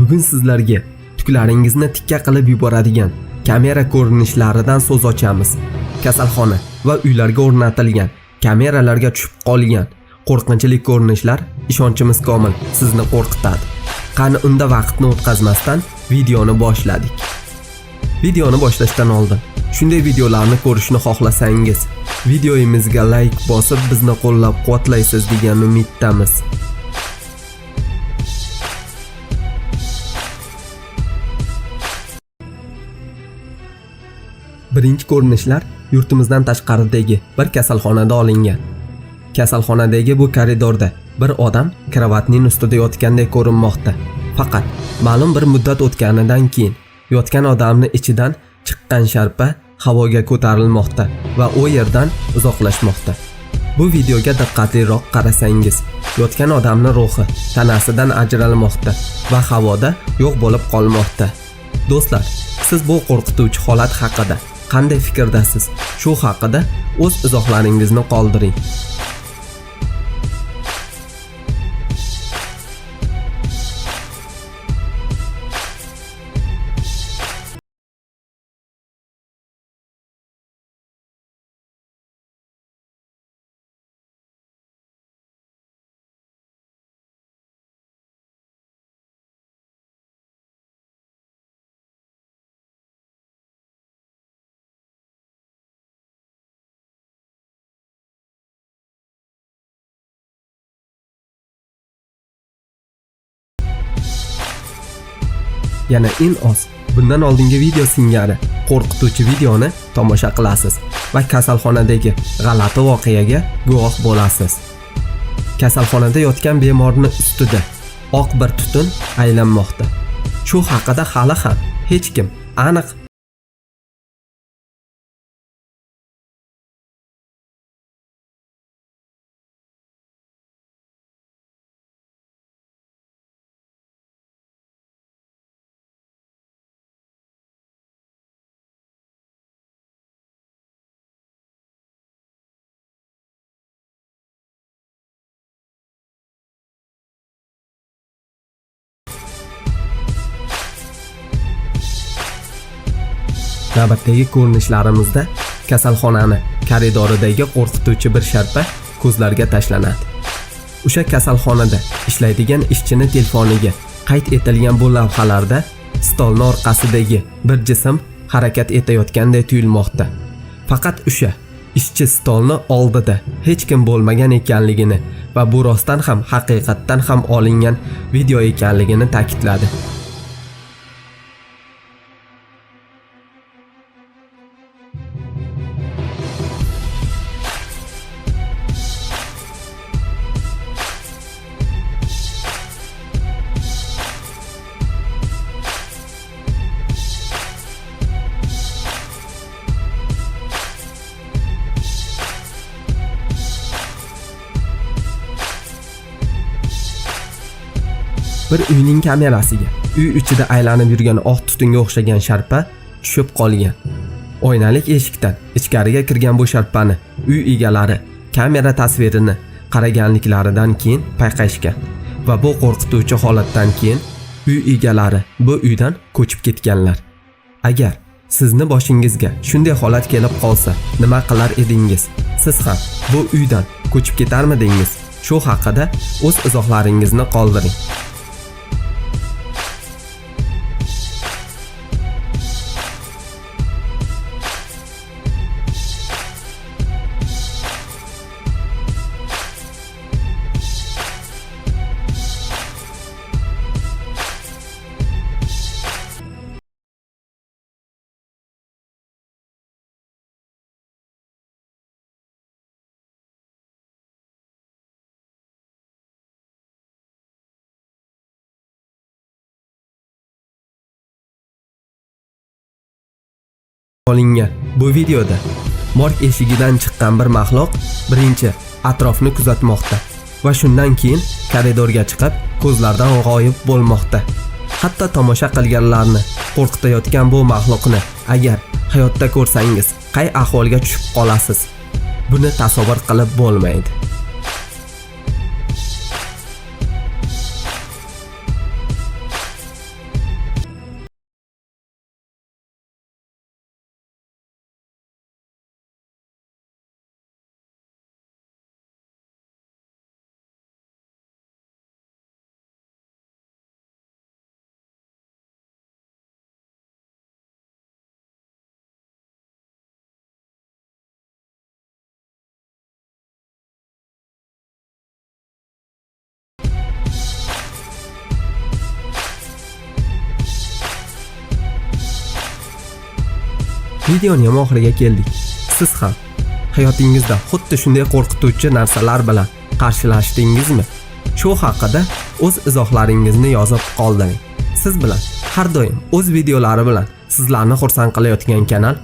Bugun sizlarga tuklaringizni tikka qilib yuboradigan kamera ko'rinishlaridan so'z ochamiz. Kasalxona va uylarga o'rnatilgan kameralarga tushib qolgan qo'rqinchli ko'rinishlar ishonchimiz komil sizni qo'rqitadi. Qani unda vaqtni o'tkazmasdan videoni boshladik. Videoni boshlashdan oldin shunday videolarni ko'rishni xohlasangiz, videoyimizga like bosib bizni qo'llab-quvvatlaysiz degan umiddamiz. Birinchi ko'rinishlar yurtimizdan tashqaridagi bir kasalxonada olingan. Kasalxonadagi bu koridorda bir odam kravatning ustida yotganday ko'rinmoqda. Faqat ma'lum bir muddat o'tganidan keyin yotgan odamning ichidan chiqqan sharpa havoga ko'tarilmoqda va u yerdan uzoqlashmoqda. Bu videoga diqqatliroq qarasangiz, yotgan odamning ruhi tanasidan ajralmoqda va havoda yo'q bo'lib qolmoqda. Do'stlar, siz bu qo'rqituvchi holat haqida qanday fikrdasiz? Shu haqida o'z izohlaringizni qoldiring. Yana in oz bundan oldingi video singari qo'rqituvchi videoni tomosha qilasiz va kasalxonadagi g'alati voqeaga guvoh bo'lasiz. Kasalxonada yotgan bemorning ustida oq bir tutun aylanmoqda. Shu haqida hali ham hech kim aniq Navbatdagi ko'rinishlarimizda kasalxonani koridoridagi qo'rqituvchi bir sharpa ko'zlarga tashlanadi. O'sha kasalxonada ishlaydigan ishchini telefoniga qayd etilgan bu lavhalarda stolning orqasidagi bir jism harakat etayotganday tuyulmoqda. Faqat o'sha ishchi stolni oldida hech kim bo'lmagan ekanligini va bu rostdan ham haqiqatdan ham olingan video ekanligini ta'kidladi. Bir uyning kamerasiga uy ichida aylanib yurgan oq tutunga o'xshagan sharpa tushib qolgan. Oynalik eshikdan ichkariga kirgan bu sharpani uy egalari kamera tasvirini qaraganliklaridan keyin payqashgan va bu qo'rqituvchi holatdan keyin uy egalari bu uydan ko'chib ketganlar. Agar sizni boshingizga shunday holat kelib qolsa, nima qilar edingiz? Siz ham bu uydan ko'chib ketarmidingiz? Shu haqida o'z izohlaringizni qoldiring. Olingan bu videoda morg eshigidan chiqqan bir maxluq birinchi atrofni kuzatmoqda va shundan keyin koridorga chiqib ko'zlardan g'oyib bo'lmoqda. Hatto tomosha qilganlarni qo'rqitayotgan bu maxluqni agar hayotda ko'rsangiz, qay ahvolga tushib qolasiz? Buni tasavvur qilib bo'lmaydi. Videoning ham oxiriga keldik. Siz ham hayotingizda xuddi shunday qo'rqituvchi narsalar bilan qarshilashdingizmi? Shu haqida o'z izohlaringizni yozib qoldiring. Siz bilan har doim o'z videolari bilan sizlarni xursand qilayotgan kanal